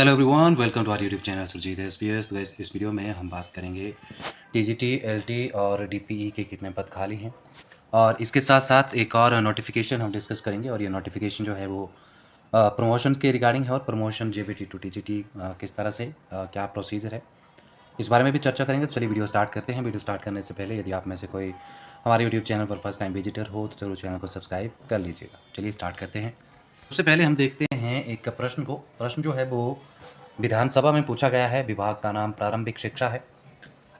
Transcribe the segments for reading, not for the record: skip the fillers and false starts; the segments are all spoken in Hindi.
Hello everyone, welcome to our YouTube channel Surjeet SPS. तो इस वीडियो में हम बात करेंगे टीजीटी, एलटी और डीपीई के कितने पद खाली हैं, और इसके साथ साथ एक और नोटिफिकेशन हम डिस्कस करेंगे। और ये नोटिफिकेशन जो है वो प्रमोशन के रिगार्डिंग है, और प्रमोशन जेबीटी टू टीजीटी किस तरह से क्या प्रोसीजर है, इस बारे में भी चर्चा करेंगे। तो चलिए वीडियो स्टार्ट करते हैं। वीडियो स्टार्ट करने से पहले यदि आप में से कोई हमारे यूट्यूब चैनल पर फर्स्ट टाइम विजिटर हो तो जरूर चैनल को सब्सक्राइब कर लीजिएगा। चलिए स्टार्ट करते हैं। सबसे पहले हम देखते हैं एक प्रश्न जो है वो विधानसभा में पूछा गया है। विभाग का नाम प्रारंभिक शिक्षा है।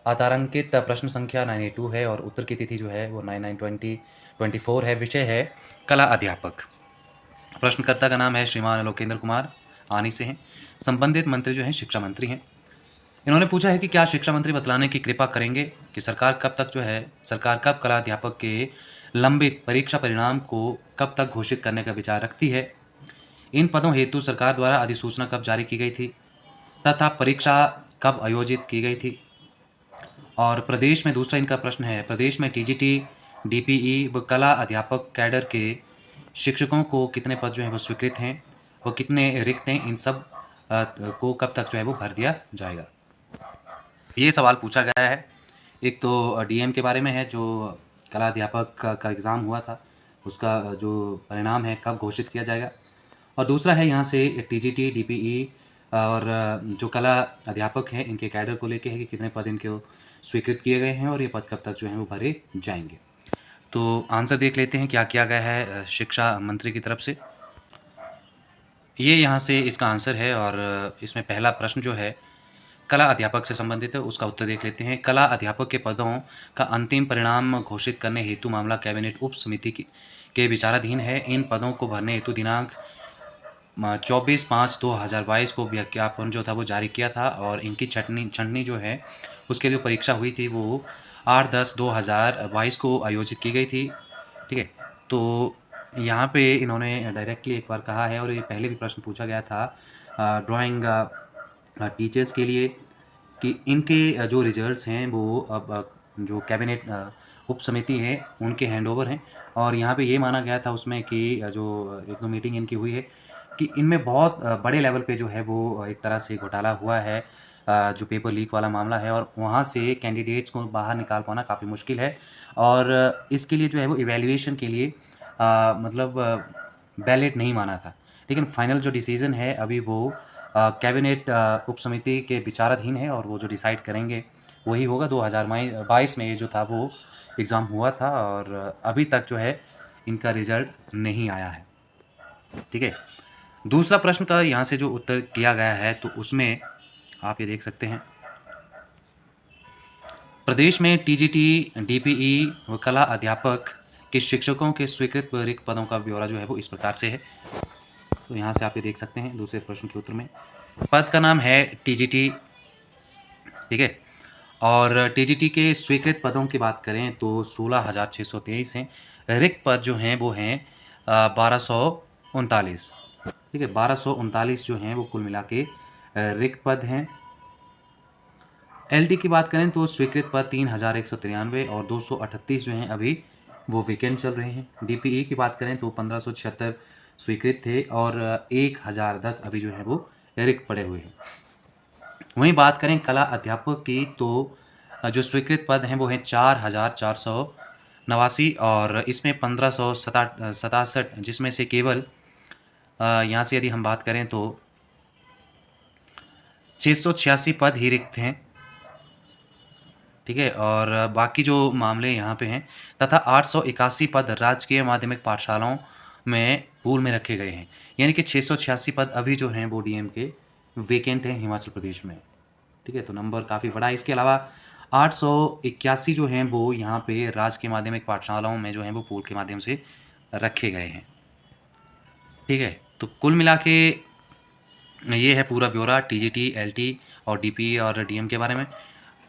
आधारांकित प्रश्न संख्या 982 है, और उत्तर की तिथि जो है वो 9/9/2024 है। विषय है कला अध्यापक। प्रश्नकर्ता का नाम है श्रीमान लोकेंद्र कुमार, आनी से हैं। संबंधित मंत्री जो हैं शिक्षा मंत्री हैं। इन्होंने पूछा है कि क्या शिक्षा मंत्री बतलाने की कृपा करेंगे कि सरकार कब कला अध्यापक के लंबित परीक्षा परिणाम को कब तक घोषित करने का विचार रखती है। इन पदों हेतु सरकार द्वारा अधिसूचना कब जारी की गई थी, तथा परीक्षा कब आयोजित की गई थी। और प्रदेश में दूसरा इनका प्रश्न है, प्रदेश में टीजीटी, डीपीई व कला अध्यापक कैडर के शिक्षकों को कितने पद जो हैं वो स्वीकृत हैं, वो कितने रिक्त हैं, इन सब को कब तक जो है वो भर दिया जाएगा। ये सवाल पूछा गया है। एक तो डीएम के बारे में है, जो कला अध्यापक का एग्ज़ाम हुआ था, उसका जो परिणाम है कब घोषित किया जाएगा। और दूसरा है यहाँ से टीजीटी, डीपीई और जो कला अध्यापक हैं इनके कैडर को लेके है कि कितने पद इनके स्वीकृत किए गए हैं और ये पद कब तक जो हैं वो भरे जाएंगे। तो आंसर देख लेते हैं क्या किया गया है शिक्षा मंत्री की तरफ से। ये यहाँ से इसका आंसर है, और इसमें पहला प्रश्न जो है कला अध्यापक से संबंधित है, उसका उत्तर देख लेते हैं। कला अध्यापक के पदों का अंतिम परिणाम घोषित करने हेतु मामला कैबिनेट उप समिति के विचाराधीन है। इन पदों को भरने हेतु दिनांक 24/5/2022 को विज्ञापन जो था वो जारी किया था, और इनकी छंटनी जो है उसके लिए परीक्षा हुई थी वो 8/10/2022 को आयोजित की गई थी। ठीक है, तो यहाँ पे इन्होंने डायरेक्टली एक बार कहा है, और ये पहले भी प्रश्न पूछा गया था ड्राइंग टीचर्स के लिए, कि इनके जो रिजल्ट्स हैं वो अब जो कैबिनेट उप समिति है उनके हैंडओवर हैं। और यहाँ पे ये माना गया था उसमें कि जो एक दो मीटिंग इनकी हुई है कि इनमें बहुत बड़े लेवल पे जो है वो एक तरह से घोटाला हुआ है, जो पेपर लीक वाला मामला है, और वहाँ से कैंडिडेट्स को बाहर निकाल पाना काफ़ी मुश्किल है। और इसके लिए जो है वो इवैल्यूएशन के लिए मतलब बैलेट नहीं माना था। लेकिन फाइनल जो डिसीज़न है अभी वो कैबिनेट उप समिति के विचाराधीन है, और वो जो डिसाइड करेंगे वही होगा। 2022 में ये जो था वो एग्ज़ाम हुआ था, और अभी तक जो है इनका रिज़ल्ट नहीं आया है। ठीक है, दूसरा प्रश्न का यहाँ से जो उत्तर किया गया है तो उसमें आप ये देख सकते हैं, प्रदेश में टीजीटी, डीपीई व कला अध्यापक के शिक्षकों के स्वीकृत व रिक्त पदों का ब्यौरा जो है वो इस प्रकार से है। तो यहाँ से आप ये देख सकते हैं दूसरे प्रश्न के उत्तर में पद का नाम है टीजीटी। ठीक है, और टीजीटी के स्वीकृत पदों की बात करें तो 16,623 हैं। रिक्त पद जो हैं वो हैं 1239। ठीक है, 1239 जो हैं वो कुल मिला के रिक्त पद हैं। एलटी की बात करें तो स्वीकृत पद 3,193 और 238 जो हैं अभी वो वेकेंट चल रहे हैं। डीपीई की बात करें तो 1576 स्वीकृत थे, और 1010 अभी जो है वो रिक्त पड़े हुए हैं। वहीं बात करें कला अध्यापक की तो जो स्वीकृत पद हैं वो हैं 4,489, और इसमें 1567 जिसमें से केवल यहाँ से यदि हम बात करें तो 686 पद ही रिक्त हैं। ठीक है, और बाकी जो मामले यहाँ पे हैं, तथा 881 पद राजकीय माध्यमिक पाठशालाओं में पूल में रखे गए हैं। यानी कि 686 पद अभी जो हैं वो डीएम के वेकेंट हैं हिमाचल प्रदेश में। ठीक है, तो नंबर काफ़ी बड़ा है। इसके अलावा 881 जो हैं वो यहाँ पे राजकीय माध्यमिक पाठशालाओं में जो हैं वो पूल के माध्यम से रखे गए हैं। ठीक है, तो कुल मिला के ये है पूरा ब्यौरा टीजीटी, एलटी और डीपी और डीएम के बारे में।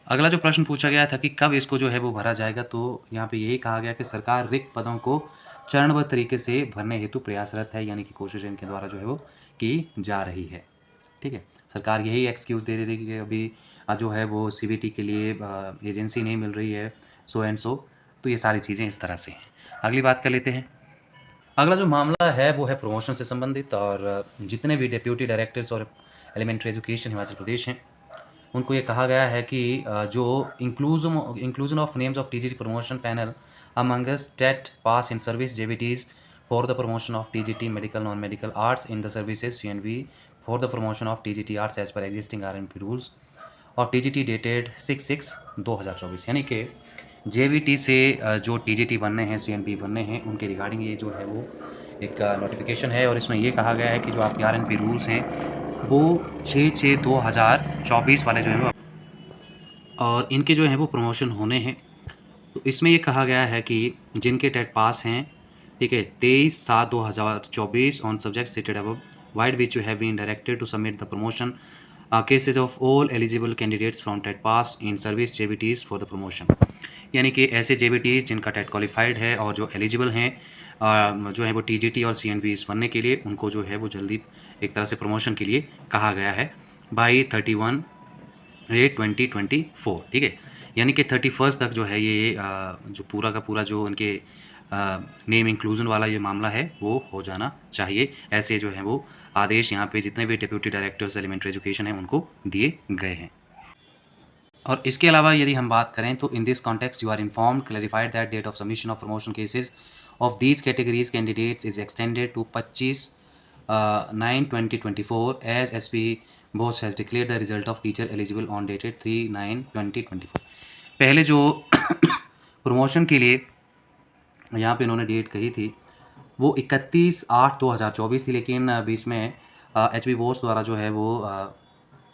अगला जो प्रश्न पूछा गया था कि कब इसको जो है वो भरा जाएगा, तो यहाँ पे यही कहा गया कि सरकार रिक्त पदों को चरणबद्ध तरीके से भरने हेतु प्रयासरत है, यानी कि कोशिश इनके द्वारा जो है वो की जा रही है। ठीक है, सरकार यही एक्सक्यूज़ दे देती है कि अभी जो है वो सीबीटी के लिए एजेंसी नहीं मिल रही है, सो एंड सो। तो ये सारी चीज़ें इस तरह से हैं। अगली बात कर लेते हैं। अगला जो मामला है वो है प्रमोशन से संबंधित, और जितने भी डिप्यूटी डायरेक्टर्स और एलिमेंट्री एजुकेशन हिमाचल प्रदेश हैं, उनको ये कहा गया है कि जो inclusion of names of TGT promotion panel amongst TET pass in service JBTs for the promotion of TGT medical non medical arts in the services CNV for the promotion of TGT arts as per existing RNP rules of TGT dated 6/6/2024, यानी कि जेबीटी से जो टीजीटी बनने हैं, सीएनपी बनने हैं, उनके रिगार्डिंग ये जो है वो एक नोटिफिकेशन है और इसमें ये कहा गया है कि जो आपके आरएनपी रूल्स हैं वो 6/6/2024 वाले जो हैं वो और इनके जो हैं वो प्रमोशन होने हैं। तो इसमें ये कहा गया है कि जिनके टेट पास हैं, ठीक है, 23/7/2024 on subject cited above vide which you have been directed to submit the promotion cases of all eligible candidates from TET pass in service JBTs for the promotion, यानी कि ऐसे जेबीटीज जिनका टेट क्वालिफाइड है और जो एलिजिबल हैं जो है वो टीजीटी और सीएनवीस बनने के लिए, उनको जो है वो जल्दी एक तरह से प्रमोशन के लिए कहा गया है बाई 31/8/2024, ठीक है, यानी कि 31 तक जो है ये जो पूरा का पूरा जो उनके नेम इंक्लूजन वाला ये मामला है वो हो जाना चाहिए। ऐसे जो है वो आदेश यहाँ पे जितने भी डिप्यूटी डायरेक्टर्स एलिमेंट्री एजुकेशन है उनको दिए गए हैं। और इसके अलावा यदि हम बात करें तो in this context you are informed clarified that date of submission of promotion cases of these categories candidates is extended to 25/9/2024 as SP Bose has declared the result of teacher eligible on dated 3/9/2024। पहले जो प्रमोशन के लिए यहाँ पे इन्होंने डेट कही थी वो 31/8/2024 थी, लेकिन बीच में एच बी बोस द्वारा जो है वो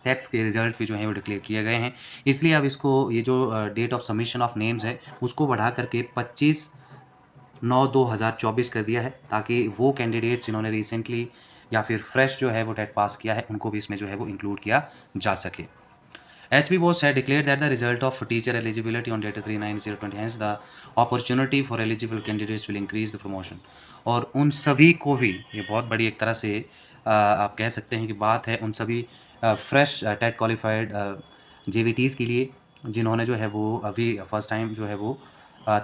टेट्स के रिजल्ट भी जो हैं वो डिक्लेयर किए गए हैं, इसलिए अब इसको ये जो date of submission of names है उसको बढ़ा करके 25/9/2024 कर दिया है, ताकि वो कैंडिडेट्स जिन्होंने रिसेंटली या फिर फ्रेश जो है वो टेट पास किया है उनको भी इसमें जो है वो इंक्लूड किया जा सके। HB Bose had declared that the result of teacher eligibility on data 3/9/2020, hence the opportunity for eligible candidates will increase the promotion। और उन सभी को भी, ये बहुत बड़ी एक तरह से आप कह सकते हैं कि बात है, उन सभी फ्रेश टेट क्वालिफाइड जेबीटीज़ के लिए जिन्होंने जो है वो अभी फर्स्ट टाइम जो है वो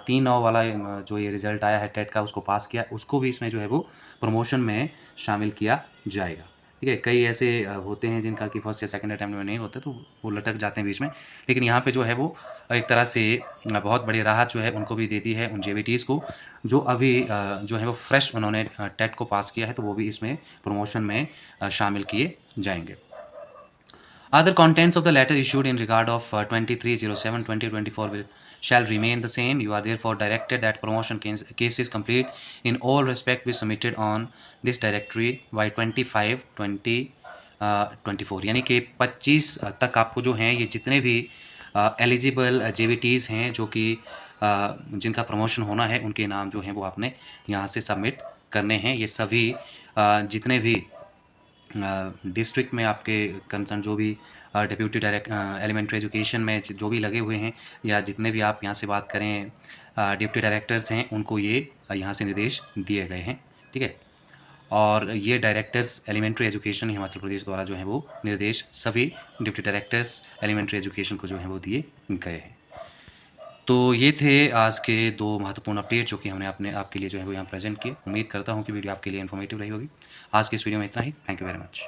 3/9 वाला जो ये रिज़ल्ट आया है टेट का उसको पास किया, उसको भी इसमें जो है वो प्रमोशन में शामिल किया जाएगा, ठीक है। कई ऐसे होते हैं जिनका कि फर्स्ट या सेकंड अटैम्प्ट में नहीं होता तो वो लटक जाते हैं बीच में, लेकिन यहाँ पे जो है वो एक तरह से बहुत बड़ी राहत जो है उनको भी देती है उन जेबीटीज़ को जो अभी जो है वो फ्रेश उन्होंने टेट को पास किया है, तो वो भी इसमें प्रमोशन में शामिल किए जाएंगे। Other contents of the letter issued in regard of 23/07/2024 shall remain the same. You are therefore directed that promotion cases complete in all respect be submitted on this directory by 25/20/24, यानी कि 25 तक आपको जो हैं ये जितने भी एलिजिबल जेबीटीज़ हैं जो कि जिनका प्रमोशन होना है उनके नाम जो हैं वो आपने यहाँ से सबमिट करने हैं। ये सभी जितने भी डिस्ट्रिक्ट में आपके कंसर्न जो भी डिप्यूटी एलिमेंट्री एजुकेशन में जो भी लगे हुए हैं या जितने भी आप यहाँ से बात करें डिप्टी डायरेक्टर्स हैं उनको ये यहाँ से निर्देश दिए गए हैं, ठीक है। और ये डायरेक्टर्स एलिमेंट्री एजुकेशन हिमाचल प्रदेश द्वारा जो है वो निर्देश सभी डिप्टी डायरेक्टर्स एलिमेंट्री एजुकेशन को जो है वो दिए गए हैं। तो ये थे आज के 2 महत्वपूर्ण अपडेट जो कि हमने आपके लिए जो है वो यहाँ प्रेजेंट किए। उम्मीद करता हूँ कि वीडियो आपके लिए इन्फॉर्मेटिव रही होगी। आज के इस वीडियो में इतना ही। Thank you very much.